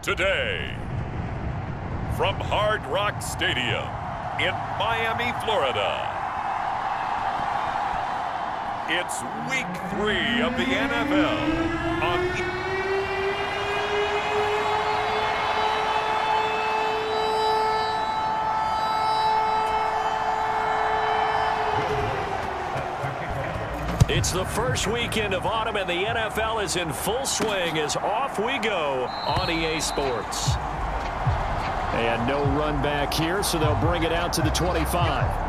today. From Hard Rock Stadium in Miami, Florida, it's Week 3 of the NFL on It's the first weekend of autumn, and the NFL is in full swing as off we go on EA Sports. And no run back here, so they'll bring it out to the 25.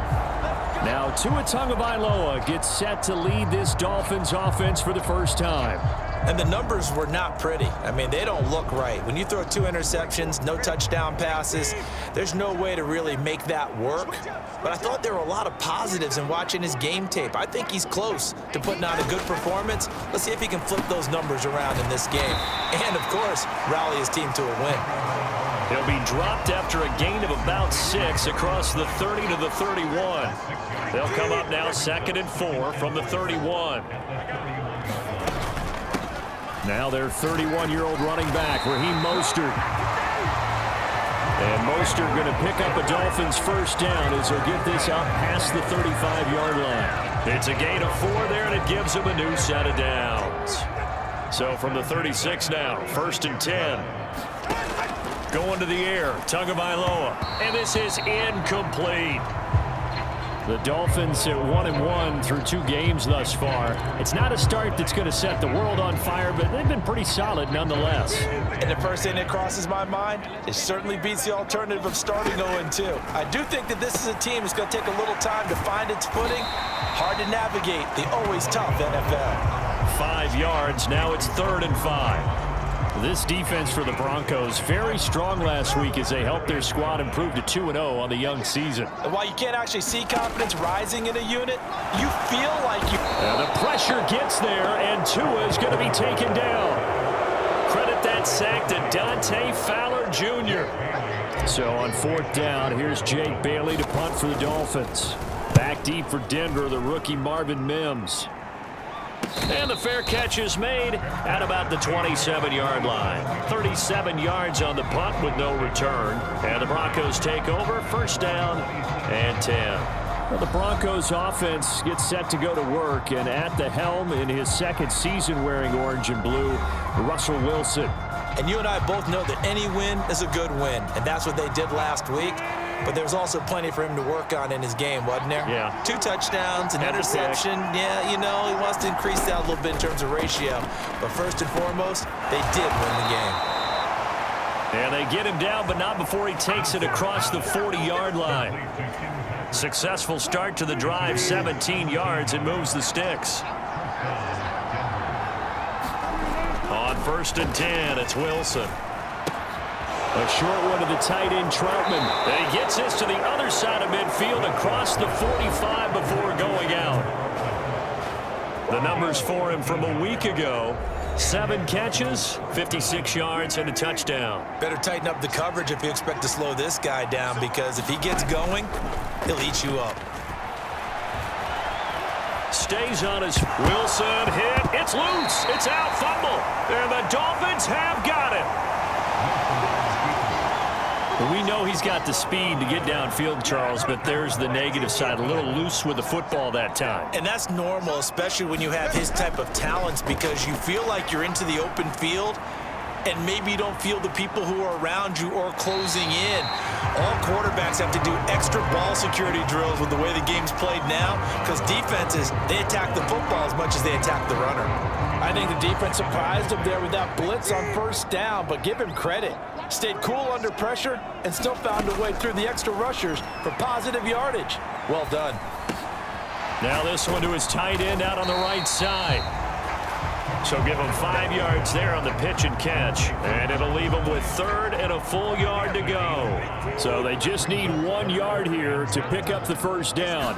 Now Tua Tagovailoa gets set to lead this Dolphins offense for the first time. And the numbers were not pretty. I mean, they don't look right. When you throw 2 interceptions, no touchdown passes, there's no way to really make that work. But I thought there were a lot of positives in watching his game tape. I think he's close to putting on a good performance. Let's see if he can flip those numbers around in this game. And, of course, rally his team to a win. He'll be dropped after a gain of about 6 across the 30 to the 31. They'll come up now 2nd and 4 from the 31. Now their 31-year-old running back, Raheem Mostert. And Mostert going to pick up a Dolphins first down as he'll get this out past the 35-yard line. It's a gain of 4 there, and it gives him a new set of downs. So from the 36 now, 1st and 10. Going to the air, Tagovailoa, and this is incomplete. The Dolphins at 1-1 through 2 games thus far. It's not a start that's going to set the world on fire, but they've been pretty solid nonetheless. And the first thing that crosses my mind, it certainly beats the alternative of starting 0-2. I do think that this is a team that's going to take a little time to find its footing. Hard to navigate the always tough NFL. 5 yards, now it's 3rd and 5. This defense for the Broncos, very strong last week as they helped their squad improve to 2-0 on the young season. And while you can't actually see confidence rising in a unit, you feel like you... And the pressure gets there, and Tua is going to be taken down. Credit that sack to Dante Fowler Jr. So on 4th down, here's Jake Bailey to punt for the Dolphins. Back deep for Denver, the rookie Marvin Mims. And the fair catch is made at about the 27-yard line. 37 yards on the punt with no return. And the Broncos take over, 1st down and 10. Well, the Broncos offense gets set to go to work, and at the helm in his 2nd season wearing orange and blue, Russell Wilson. And you and I both know that any win is a good win, and that's what they did last week. But there's also plenty for him to work on in his game, wasn't there? Yeah. 2 touchdowns, an interception. Yeah, you know, he wants to increase that a little bit in terms of ratio. But first and foremost, they did win the game. And they get him down, but not before he takes it across the 40-yard line. Successful start to the drive, 17 yards, and moves the sticks. On 1st and 10, it's Wilson. A short one to the tight end, Troutman. And he gets this to the other side of midfield across the 45 before going out. The numbers for him from a week ago: 7 catches, 56 yards, and a touchdown. Better tighten up the coverage if you expect to slow this guy down, because if he gets going, he'll eat you up. Stays on his Wilson hit. It's loose. It's out. Fumble. And the Dolphins have got it. We know he's got the speed to get downfield, Charles, but there's the negative side. A little loose with the football that time. And that's normal, especially when you have his type of talents, because you feel like you're into the open field, and maybe you don't feel the people who are around you or closing in. All quarterbacks have to do extra ball security drills with the way the game's played now, because defenses, they attack the football as much as they attack the runner. I think the defense surprised him there with that blitz on 1st down, but give him credit. Stayed cool under pressure and still found a way through the extra rushers for positive yardage. Well done. Now this one to his tight end out on the right side. So give him 5 yards there on the pitch and catch. And it'll leave him with 3rd and a full yard to go. So they just need 1 yard here to pick up the 1st down.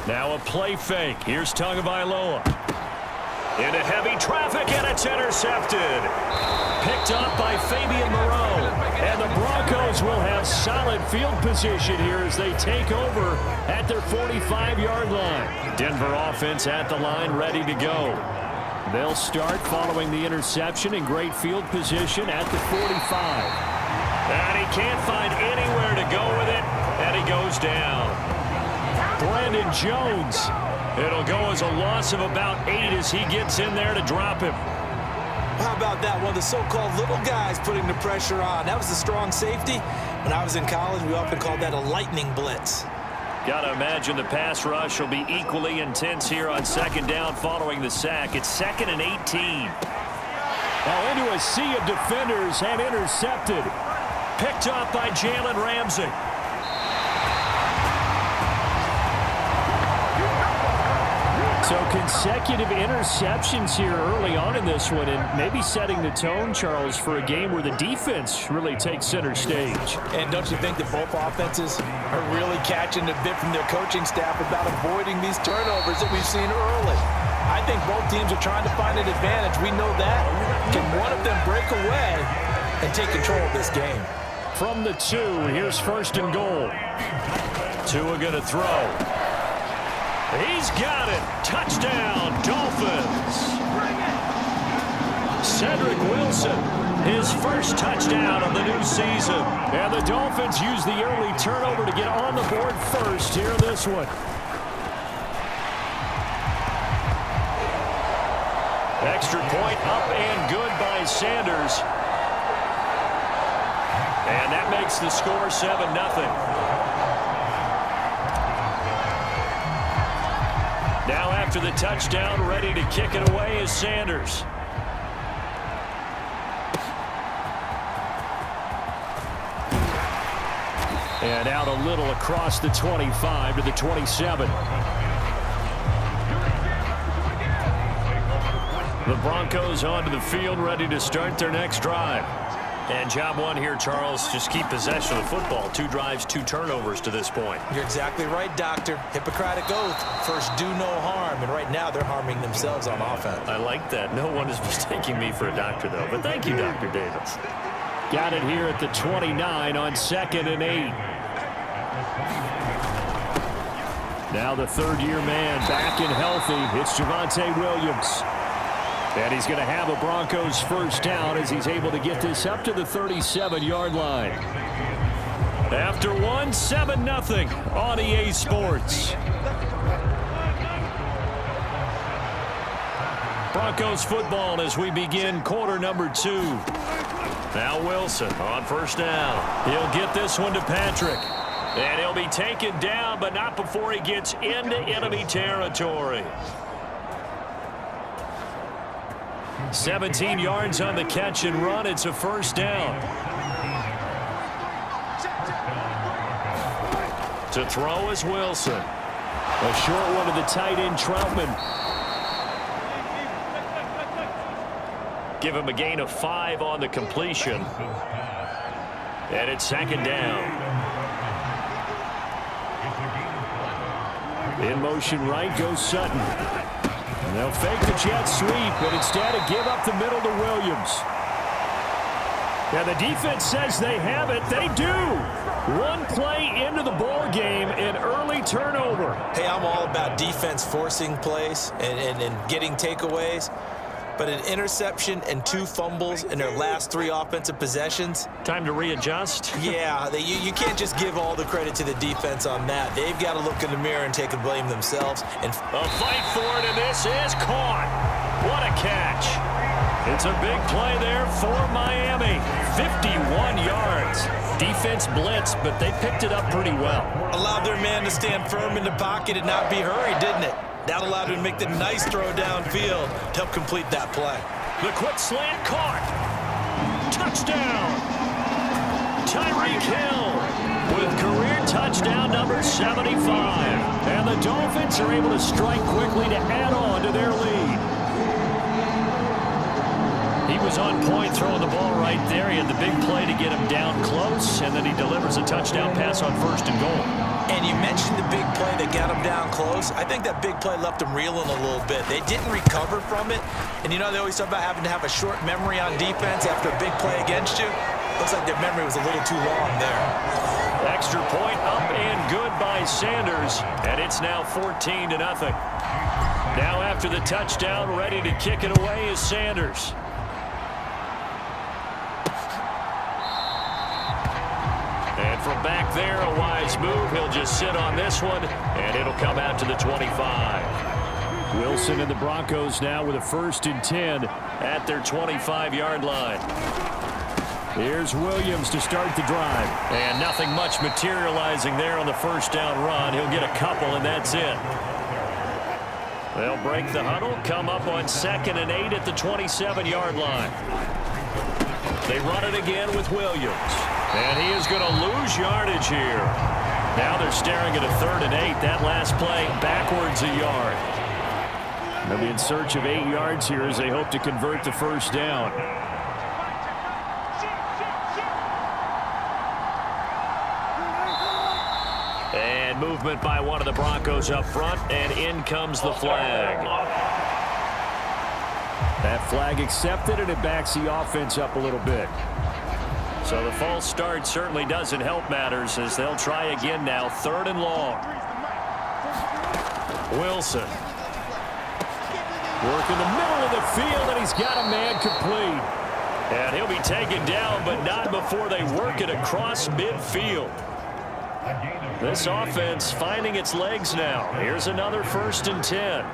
Now a play fake. Here's Tagovailoa. Into heavy traffic, and it's intercepted. Picked up by Fabian Moreau. And the Broncos will have solid field position here as they take over at their 45-yard line. Denver offense at the line, ready to go. They'll start following the interception in great field position at the 45. And he can't find anywhere to go with it, and he goes down. Brandon Jones. It'll go as a loss of about 8 as he gets in there to drop him. How about that? One of the so-called little guys putting the pressure on. That was the strong safety. When I was in college, we often called that a lightning blitz. Got to imagine the pass rush will be equally intense here on second down following the sack. It's 2nd and 18. Now into a sea of defenders and intercepted. Picked up by Jalen Ramsey. So consecutive interceptions here early on in this one, and maybe setting the tone, Charles, for a game where the defense really takes center stage. And don't you think that both offenses are really catching a bit from their coaching staff about avoiding these turnovers that we've seen early? I think both teams are trying to find an advantage. We know that. Can one of them break away and take control of this game? From the 2, here's 1st and goal. Tua going to throw. He's got it. Touchdown, Dolphins. Cedric Wilson, his first touchdown of the new season. And the Dolphins use the early turnover to get on the board first here in this one. Extra point up and good by Sanders. And that makes the score 7-0. Now after the touchdown, ready to kick it away is Sanders. And out a little across the 25 to the 27. The Broncos onto the field, ready to start their next drive. And job one here, Charles, just keep possession of the football. 2 drives, 2 turnovers to this point. You're exactly right, Doctor. Hippocratic oath. First, do no harm. And right now, they're harming themselves on offense. I like that. No one is mistaking me for a doctor, though. But thank you, Dr. Davis. Got it here at the 29 on 2nd and 8. Now the third-year man back and healthy. It's Javonte Williams. And he's going to have a Broncos first down as he's able to get this up to the 37-yard line. After one, 7-0 on EA Sports. Broncos football as we begin quarter number 2. Now Wilson on first down. He'll get this one to Patrick. And he'll be taken down, but not before he gets into enemy territory. 17 yards on the catch and run. It's a first down. To throw is Wilson. A short one to the tight end, Troutman. Give him a gain of 5 on the completion. And it's 2nd down. In motion right goes Sutton. And they'll fake the jet sweep, but instead of give up the middle to Williams. And the defense says they have it. They do. One play into the ball game, an early turnover. Hey, I'm all about defense forcing plays and getting takeaways. But an interception and 2 fumbles in their last 3 offensive possessions. Time to readjust. Yeah, you can't just give all the credit to the defense on that. They've got to look in the mirror and take the blame themselves. And a fight for it, and this is caught. What a catch. It's a big play there for Miami. 51 yards. Defense blitzed, but they picked it up pretty well. Allowed their man to stand firm in the pocket and not be hurried, didn't it? That allowed him to make the nice throw downfield to help complete that play. The quick slant caught. Touchdown. Tyreek Hill with career touchdown number 75. And the Dolphins are able to strike quickly to add on to their lead. He was on point throwing the ball right there. He had the big play to get him down close, and then he delivers a touchdown pass on 1st and goal. And you mentioned the big play that got him down close. I think that big play left him reeling a little bit. They didn't recover from it. And, you know, they always talk about having to have a short memory on defense after a big play against you. Looks like their memory was a little too long there. Extra point up and good by Sanders. And it's now 14-0. Now after the touchdown, ready to kick it away is Sanders. And from back there, a wise move. He'll just sit on this one, and it'll come out to the 25. Wilson and the Broncos now with a 1st and 10 at their 25-yard line. Here's Williams to start the drive. And nothing much materializing there on the 1st down run. He'll get a couple, and that's it. They'll break the huddle, come up on 2nd and 8 at the 27-yard line. They run it again with Williams. And he is going to lose yardage here. Now they're staring at a 3rd and 8. That last play backwards a yard. They'll be in search of 8 yards here as they hope to convert the 1st down. And movement by one of the Broncos up front, and in comes the flag. That flag accepted, and it backs the offense up a little bit. So the false start certainly doesn't help matters as they'll try again now. 3rd and long. Wilson. Work in the middle of the field, and he's got a man complete. And he'll be taken down, but not before they work it across midfield. This offense finding its legs now. Here's another 1st and 10.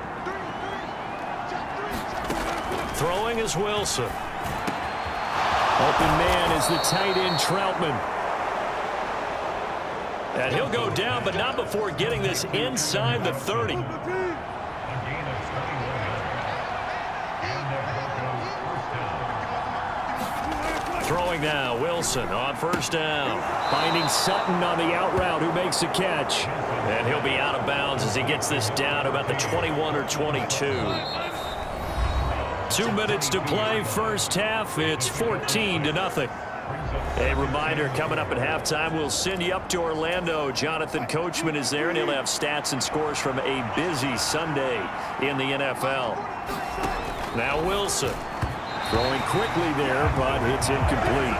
Throwing is Wilson. Open man is the tight end Troutman. And he'll go down, but not before getting this inside the 30. Throwing now, Wilson on 1st down. Finding Sutton on the out route who makes the catch. And he'll be out of bounds as he gets this down about the 21 or 22. 2 minutes to play, 1st half. It's 14-0. A reminder, coming up at halftime, we'll send you up to Orlando. Jonathan Coachman is there, and he'll have stats and scores from a busy Sunday in the NFL. Now Wilson. Throwing quickly there, but it's incomplete.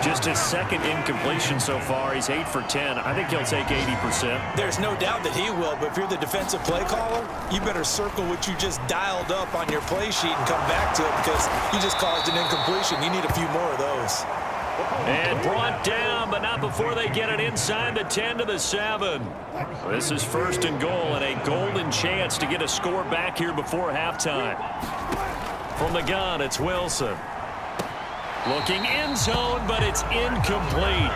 Just his 2nd incompletion so far. He's 8 for 10. I think he'll take 80%. There's no doubt that he will, but if you're the defensive play caller, you better circle what you just dialed up on your play sheet and come back to it because you just caused an incompletion. You need a few more of those. And brought down, but not before they get it inside the 10 to the 7. This is 1st and goal, and a golden chance to get a score back here before halftime. From the gun, it's Wilson. Looking end zone, but it's incomplete.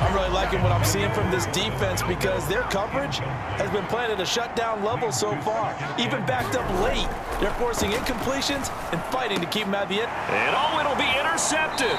I'm really liking what I'm seeing from this defense because their coverage has been playing at a shutdown level so far. Even backed up late, they're forcing incompletions and fighting to keep them at the end. And it'll be intercepted.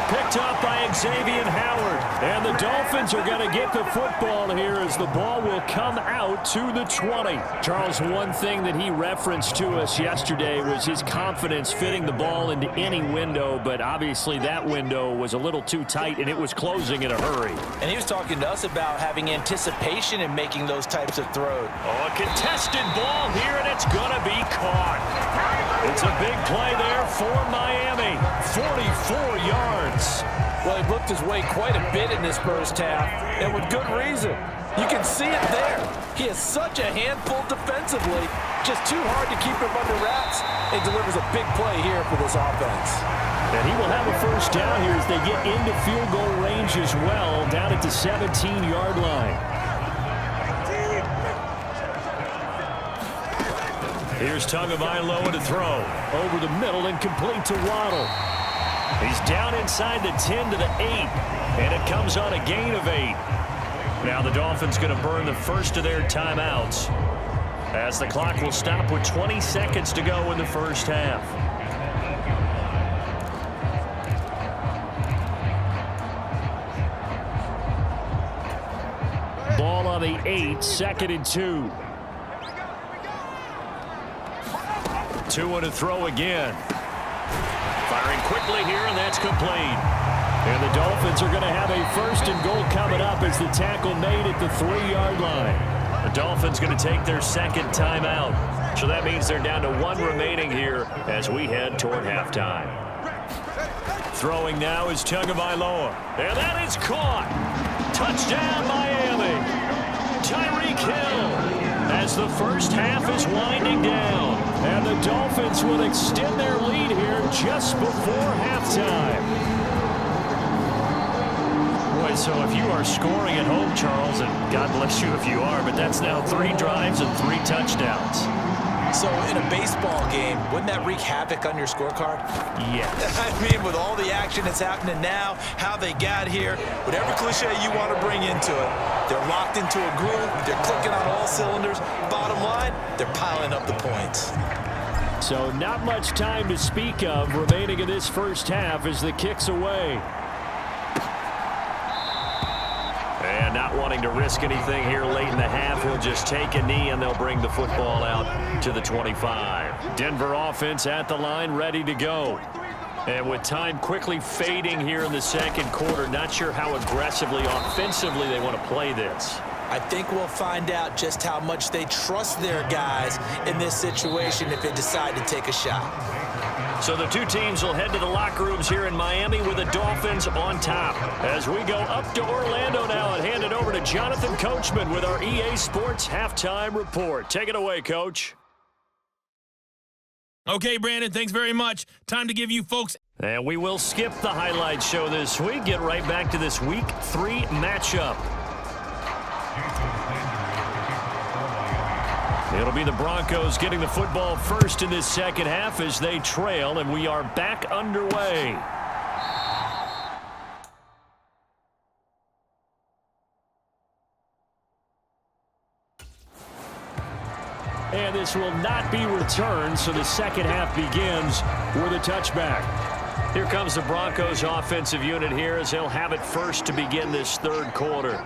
Picked up by Xavier Howard. And the Dolphins are going to get the football here as the ball will come out to the 20. Charles, one thing that he referenced to us yesterday was his confidence fitting the ball into any window, but obviously that window was a little too tight and it was closing in a hurry. And he was talking to us about having anticipation in making those types of throws. Oh, a contested ball here, and it's going to be caught. It's a big play there for Miami. 44 yards. Well, he looked his way quite a bit in this 1st half, and with good reason. You can see it there. He is such a handful defensively, just too hard to keep him under wraps, and delivers a big play here for this offense. And he will have a 1st down here as they get into field goal range as well, down at the 17-yard line. Here's Tagovailoa to throw. Over the middle and complete to Waddle. He's down inside the 10 to the 8. And it comes on a gain of 8. Now the Dolphins going to burn the 1st of their timeouts as the clock will stop with 20 seconds to go in the 1st half. Ball on the 8, 2nd and 2. Tua to throw again. Firing quickly here, and that's complete. And the Dolphins are going to have a 1st and goal coming up as the tackle made at the 3-yard line. The Dolphins going to take their 2nd timeout. So that means they're down to 1 remaining here as we head toward halftime. Throwing now is Tagovailoa. And that is caught. Touchdown, Miami. Tyreek Hill. as the first half is winding down. And the Dolphins will extend their lead here just before halftime. Boy, so if you are scoring at home, Charles, and God bless you if you are, but that's now 3 drives and 3 touchdowns. So in a baseball game, wouldn't that wreak havoc on your scorecard? Yes. I mean, with all the action that's happening now, how they got here, whatever cliche you want to bring into it, they're locked into a groove, they're clicking on all cylinders. Bottom line, they're piling up the points. So not much time to speak of remaining in this first half as the kick's away. And not wanting to risk anything here late in the half, he'll just take a knee and they'll bring the football out to the 25. Denver offense at the line, ready to go. And with time quickly fading here in the second quarter, not sure how aggressively, offensively they want to play this. I think we'll find out just how much they trust their guys in this situation if they decide to take a shot. So the two teams will head to the locker rooms here in Miami with the Dolphins on top. As we go up to Orlando now and hand it over to Jonathan Coachman with our EA Sports Halftime Report. Take it away, Coach. Okay, Brandon, thanks very much. Time to give you folks. And we will skip the highlight show this week. Get right back to this Week 3 matchup. It'll be the Broncos getting the football first in this second half as they trail, and we are back underway. And this will not be returned, so the second half begins with a touchback. Here comes the Broncos offensive unit here as they'll have it first to begin this third quarter.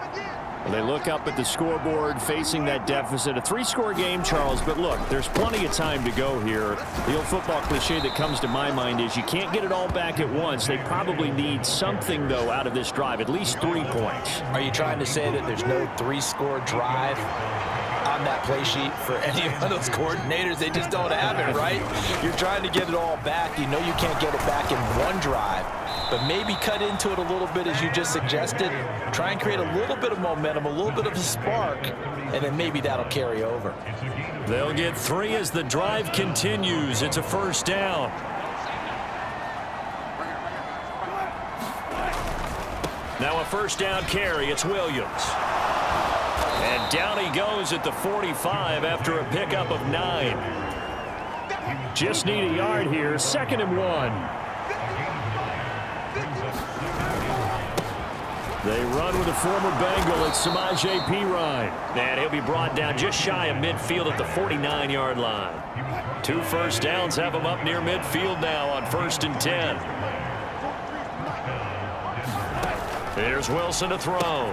They look up at the scoreboard facing that deficit. A 3-score game, Charles, but look, there's plenty of time to go here. The old football cliche that comes to my mind is you can't get it all back at once. They probably need something, though, out of this drive, at least 3 points. Are you trying to say that there's no 3-score drive on that play sheet for any of those coordinators? They just don't have it, right? You're trying to get it all back. You know you can't get it back in one drive, but maybe cut into it a little bit as you just suggested. Try and create a little bit of momentum, a little bit of a spark, and then maybe that'll carry over. They'll get 3 as the drive continues. It's a first down. Now a first down carry. It's Williams. And down he goes at the 45 after a pickup of 9. Just need a yard here. 2nd and 1. They run with a former Bengal. It's Samaje Perine. And he'll be brought down just shy of midfield at the 49-yard line. 2 first downs have him up near midfield now on 1st and 10. Here's Wilson to throw.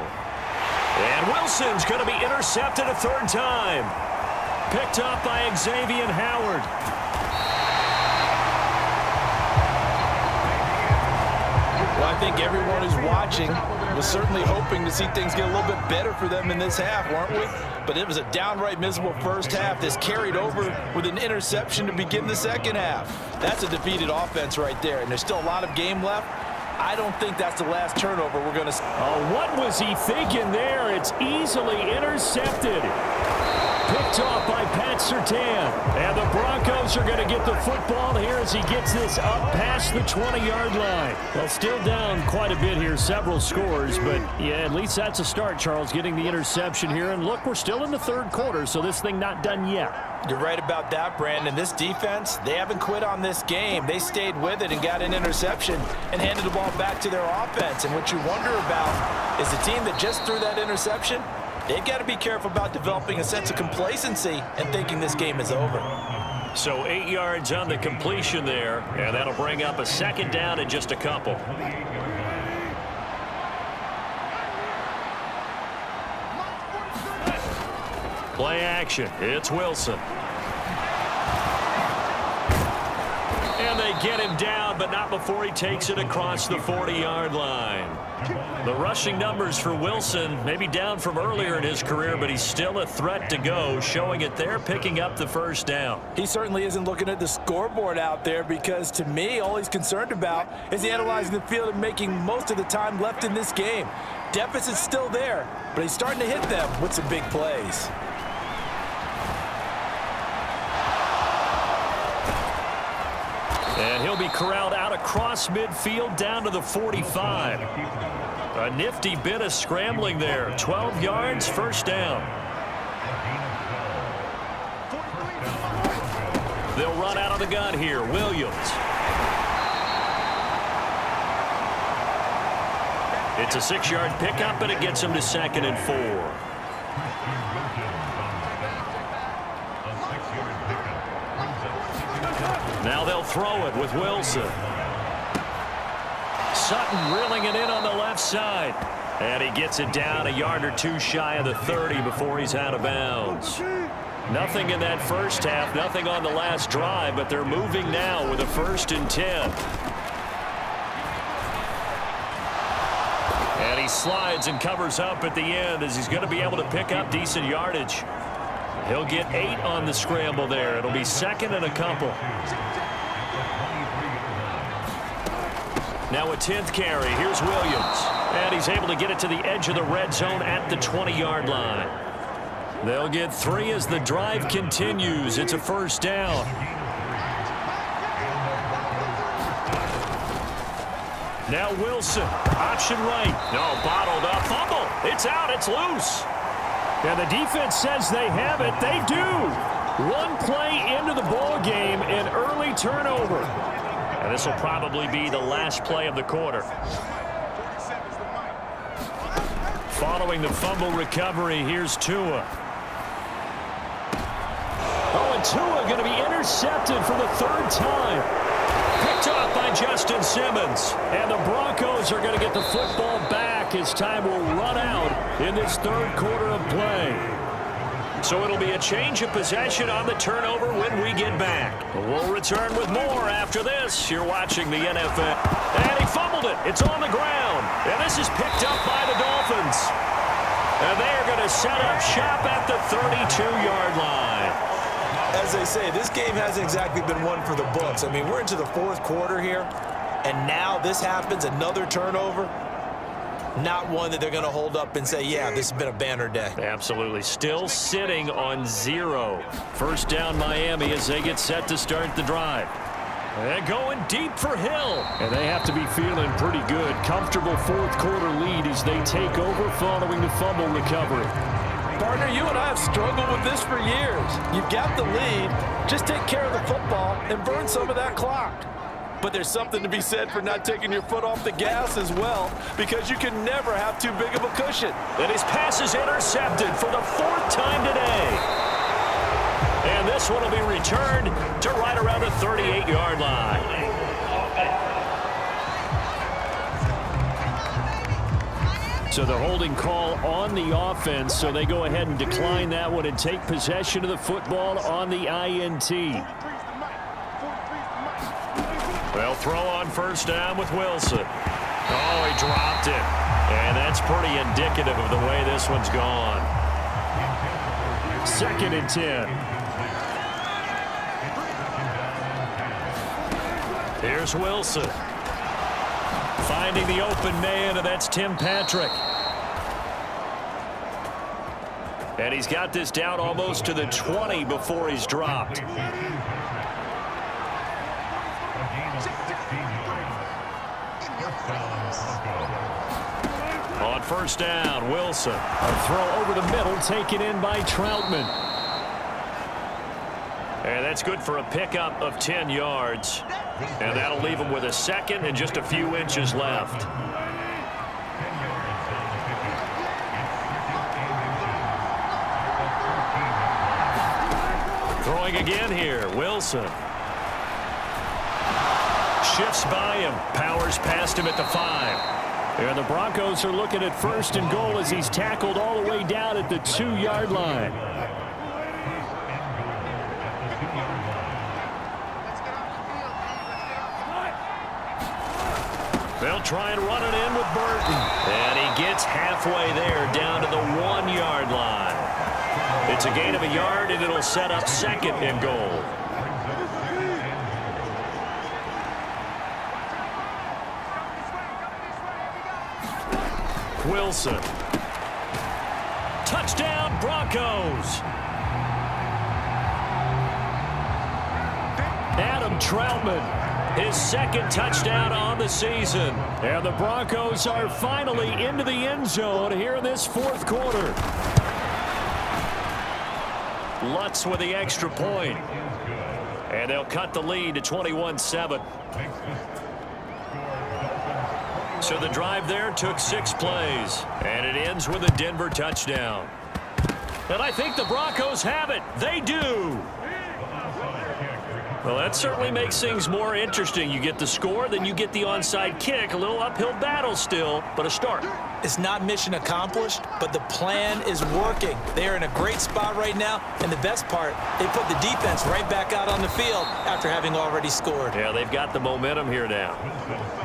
And Wilson's going to be intercepted a 3rd time. Picked up by Xavier Howard. Well, I think everyone who's watching was certainly hoping to see things get a little bit better for them in this half, weren't we? But it was a downright miserable first half. This carried over with an interception to begin the second half. That's a defeated offense right there, and there's still a lot of game left. I don't think that's the last turnover we're going to see. Oh, what was he thinking there? It's easily intercepted. Picked off by Pat Surtain. And the Broncos are going to get the football here as he gets this up past the 20-yard line. Well, still down quite a bit here, several scores, but yeah, at least that's a start, Charles, getting the interception here. And look, we're still in the 3rd quarter, so this thing not done yet. You're right about that, Brandon. This defense, they haven't quit on this game. They stayed with it and got an interception and handed the ball back to their offense. And what you wonder about is the team that just threw that interception, they've got to be careful about developing a sense of complacency and thinking this game is over. So 8 yards on the completion there, and that'll bring up a 2nd down and just a couple. Play action. It's Wilson. And they get him down, but not before he takes it across the 40-yard line. The rushing numbers for Wilson maybe down from earlier in his career, but he's still a threat to go, showing it there, picking up the first down. He certainly isn't looking at the scoreboard out there because, to me, all he's concerned about is analyzing the field and making most of the time left in this game. Deficit's still there, but he's starting to hit them with some big plays. And he'll be corralled out across midfield down to the 45. A nifty bit of scrambling there. 12 yards, first down. They'll run out of the gun here. Williams. It's a 6-yard pickup, and it gets him to 2nd and 4. Now they'll throw it with Wilson. Sutton reeling it in on the left side. And he gets it down a yard or two shy of the 30 before he's out of bounds. Nothing in that first half, nothing on the last drive, but they're moving now with a 1st and 10. And he slides and covers up at the end as he's going to be able to pick up decent yardage. He'll get 8 on the scramble there. It'll be 2nd and a couple. Now a 10th carry. Here's Williams. And he's able to get it to the edge of the red zone at the 20-yard line. They'll get 3 as the drive continues. It's a 1st down. Now Wilson, option right. No, bottled up. Fumble. It's out. It's loose. And the defense says they have it. They do. One play into the ball game, an early turnover. And this will probably be the last play of the quarter. Following the fumble recovery, here's Tua. Oh, and Tua going to be intercepted for the 3rd time. Picked off by Justin Simmons. And the Broncos are going to get the football back as time will run out in this 3rd quarter of play. So it'll be a change of possession on the turnover when we get back. We'll return with more after this. You're watching the NFL. And he fumbled it. It's on the ground. And this is picked up by the Dolphins. And they are going to set up shop at the 32-yard line. As they say, this game hasn't exactly been one for the books. I mean, we're into the 4th quarter here, and now this happens, another turnover. Not one that they're going to hold up and say, yeah, this has been a banner day. Absolutely. Still sitting on 0. 1st down Miami as they get set to start the drive. They're going deep for Hill. And they have to be feeling pretty good. Comfortable 4th quarter lead as they take over following the fumble recovery. Partner, you and I have struggled with this for years. You've got the lead. Just take care of the football and burn some of that clock. But there's something to be said for not taking your foot off the gas as well, because you can never have too big of a cushion. And his pass is intercepted for the 4th time today. And this one will be returned to right around the 38-yard line. So the holding call on the offense, so they go ahead and decline that one and take possession of the football on the INT. They'll throw on 1st down with Wilson. Oh, he dropped it. And that's pretty indicative of the way this one's gone. 2nd and 10. Here's Wilson. Finding the open man, and that's Tim Patrick. And he's got this down almost to the 20 before he's dropped. On 1st down, Wilson. A throw over the middle, taken in by Troutman. And that's good for a pickup of 10 yards. And that'll leave him with a 2nd and just a few inches left. Throwing again here, Wilson. Shifts by him, powers past him at the 5. And the Broncos are looking at 1st and goal as he's tackled all the way down at the 2-yard line. They'll try and run it in with Burton. And he gets halfway there down to the 1-yard line. It's a gain of a yard, and it'll set up 2nd and goal. Wilson. Touchdown, Broncos. Adam Troutman his second touchdown on the season. And the Broncos are finally into the end zone here in this fourth quarter. Lutz with the extra point. And they'll cut the lead to 21-7. So the drive there took 6 plays. And it ends with a Denver touchdown. And I think the Broncos have it. They do. Well, that certainly makes things more interesting. You get the score, then you get the onside kick. A little uphill battle still, but a start. It's not mission accomplished, but the plan is working. They're in a great spot right now, and the best part, they put the defense right back out on the field after having already scored. Yeah, they've got the momentum here now.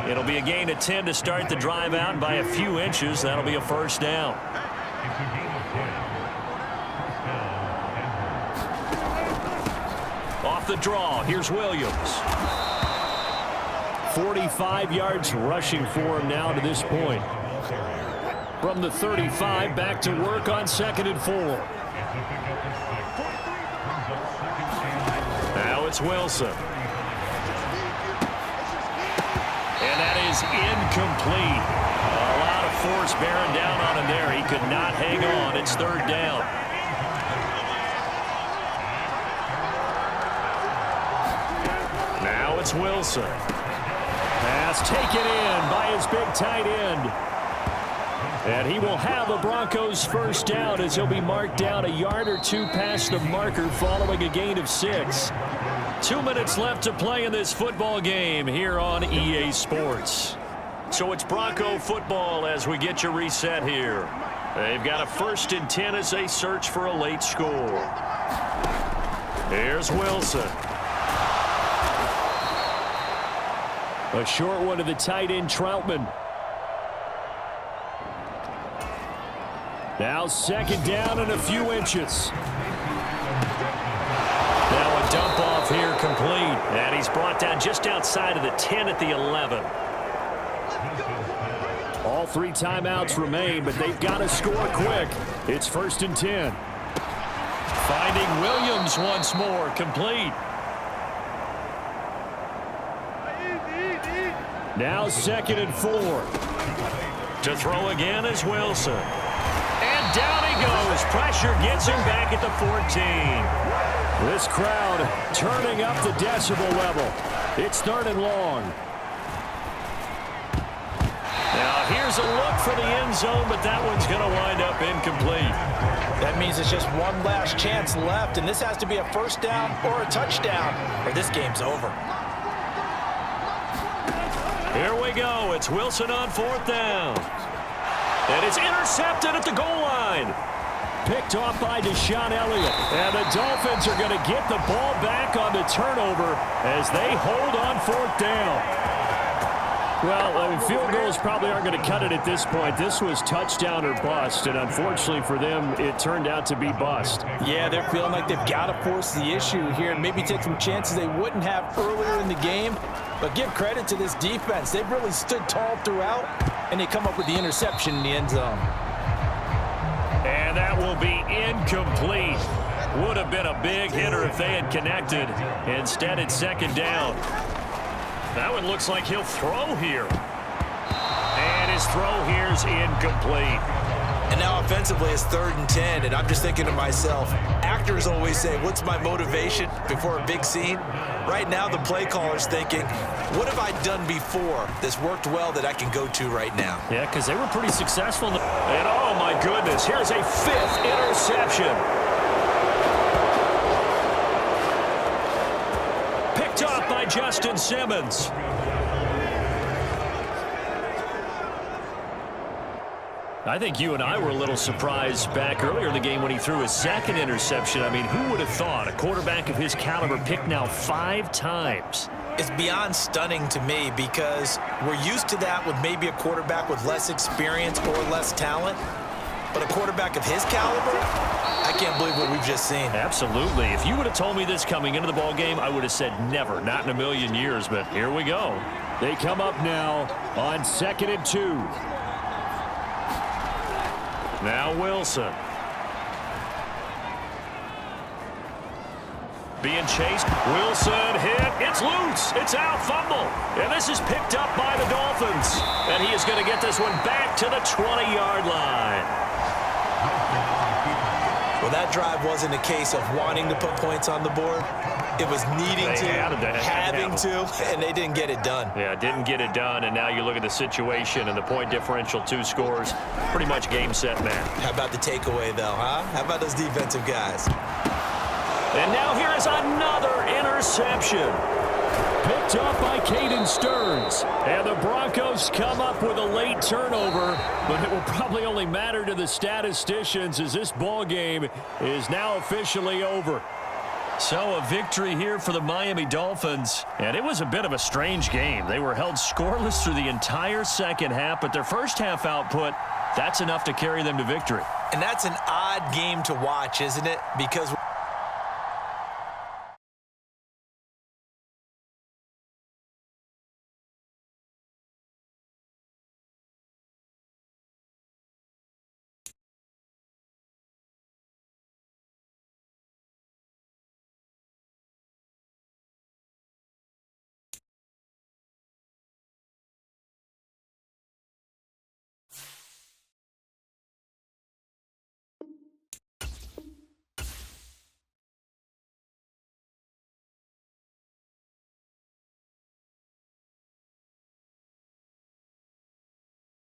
It'll be a gain of 10 to start the drive out by a few inches. That'll be a first down. Off the draw, here's Williams. 45 yards rushing for him now to this point. From the 35, back to work on 2nd and 4. Now it's Wilson. And that is incomplete. A lot of force bearing down on him there. He could not hang on. It's 3rd down. Now it's Wilson. Pass taken in by his big tight end. And he will have a Broncos first down as he'll be marked down a yard or 2 past the marker following a gain of 6. 2 minutes left to play in this football game here on EA Sports. So it's Bronco football as we get you reset here. They've got a 1st and 10 as they search for a late score. Here's Wilson. A short one to the tight end, Troutman. Now 2nd down and a few inches. Now a dump off here complete. And he's brought down just outside of the 10 at the 11. All 3 timeouts remain, but they've got to score quick. It's 1st and 10. Finding Williams once more, complete. Now 2nd and 4. To throw again is Wilson. And down he goes. Pressure gets him back at the 14. This crowd turning up the decibel level. It's 3rd and long. Now here's a look for the end zone, but that one's going to wind up incomplete. That means it's just one last chance left, and this has to be a first down or a touchdown, or this game's over. Here we go. It's Wilson on 4th down. And it's intercepted at the goal line. Picked off by Deshaun Elliott. And the Dolphins are going to get the ball back on the turnover as they hold on 4th down. Well, I mean, field goals probably aren't going to cut it at this point. This was touchdown or bust, and unfortunately for them, it turned out to be bust. Yeah, they're feeling like they've got to force the issue here and maybe take some chances they wouldn't have earlier in the game. But give credit to this defense. They've really stood tall throughout, and they come up with the interception in the end zone. And that will be incomplete. Would have been a big hitter if they had connected. Instead, it's 2nd down. That one looks like he'll throw here. And his throw here's incomplete. And now offensively it's 3rd and 10, and I'm just thinking to myself, actors always say, what's my motivation before a big scene? Right now the play caller's thinking, what have I done before that's worked well that I can go to right now? Yeah, because they were pretty successful. And oh my goodness, here's a 5th interception. Picked off by Justin Simmons. I think you and I were a little surprised back earlier in the game when he threw his 2nd interception. I mean, who would have thought a quarterback of his caliber picked now 5 times? It's beyond stunning to me because we're used to that with maybe a quarterback with less experience or less talent. But a quarterback of his caliber, I can't believe what we've just seen. Absolutely. If you would have told me this coming into the ball game, I would have said never, not in a million years. But here we go. They come up now on 2nd and 2. Now Wilson. Being chased. Wilson hit. It's loose. It's out, fumble. And this is picked up by the Dolphins. And he is going to get this one back to the 20-yard line. Well, that drive wasn't a case of wanting to put points on the board. It was needing to, having to, and they didn't get it done. Yeah, didn't get it done, and now you look at the situation and the point differential, 2 scores, pretty much game, set, match. How about the takeaway, though, huh? How about those defensive guys? And now here is another interception. Picked up by Caden Stearns. And the Broncos come up with a late turnover, but it will probably only matter to the statisticians as this ball game is now officially over. So a victory here for the Miami Dolphins. And it was a bit of a strange game. They were held scoreless through the entire second half, but their first half output, that's enough to carry them to victory. And that's an odd game to watch, isn't it? Because